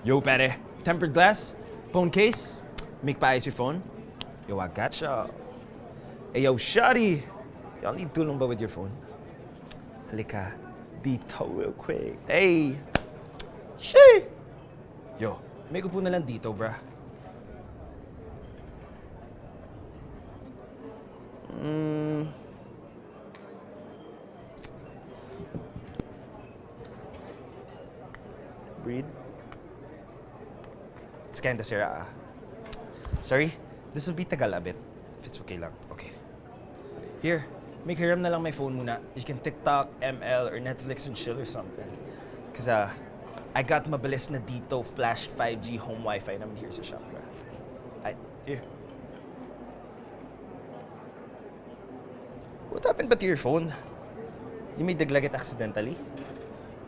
Yo, pare. Tempered glass? Phone case? Make paayos your phone? Yo, I gotcha. Hey, yo, shawty. Y'all need tulong ba with your phone? Halika. Dito real quick. Hey! Shee! Yo, may upo na lang dito, bruh. Breed? It's kinda sira, ah. Sorry, this will be tagal a bit. If it's okay lang. Okay. Here, make hiram na lang my phone muna. You can TikTok, ML, or Netflix and chill or something. Cause I got mabilis na dito flashed 5G home Wi-Fi naman here sa shop, bro. Here. What happened ba to your phone? You made daglag it accidentally?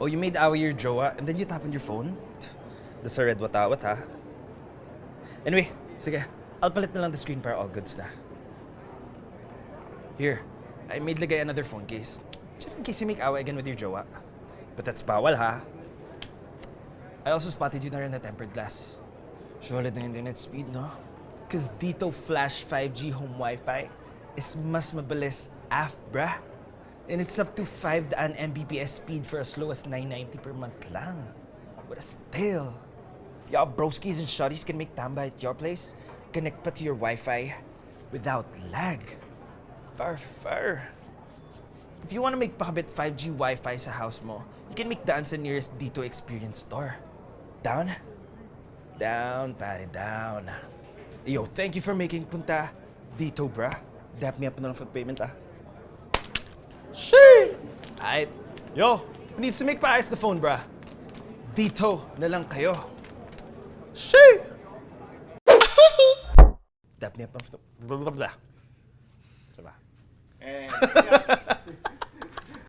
Oh, you made away your jowa and then you tap on your phone? That's a red watawat, ha? Anyway, sige. I'll palit na lang the screen para all goods na. Here, I made lagay another phone case. Just in case you make away again with your jowa. But that's bawal, ha? I also spotted you na rin na tempered glass. Solid na internet speed, no? Cause dito flash 5G home Wi-Fi is mas mabilis af, bruh. And it's up to 5 Mbps speed for as low as $9.90 per month lang. What a steal. Y'all broskies and shotties can make tamba at your place. Connect pa to your Wi-Fi without lag. Far. If you want to make pakabit 5G Wi-Fi sa house mo, you can make daan sa nearest Dito Experience store. Down? Down, pare, down. Yo, thank you for making punta dito, bruh. Dap me up na lang for payment, ah. Shee! Aight. Yo, who needs to make paayos the phone, bruh? Dito na lang kayo. Shee! Dap me up na lang for... Blah, blah, blah. Diba?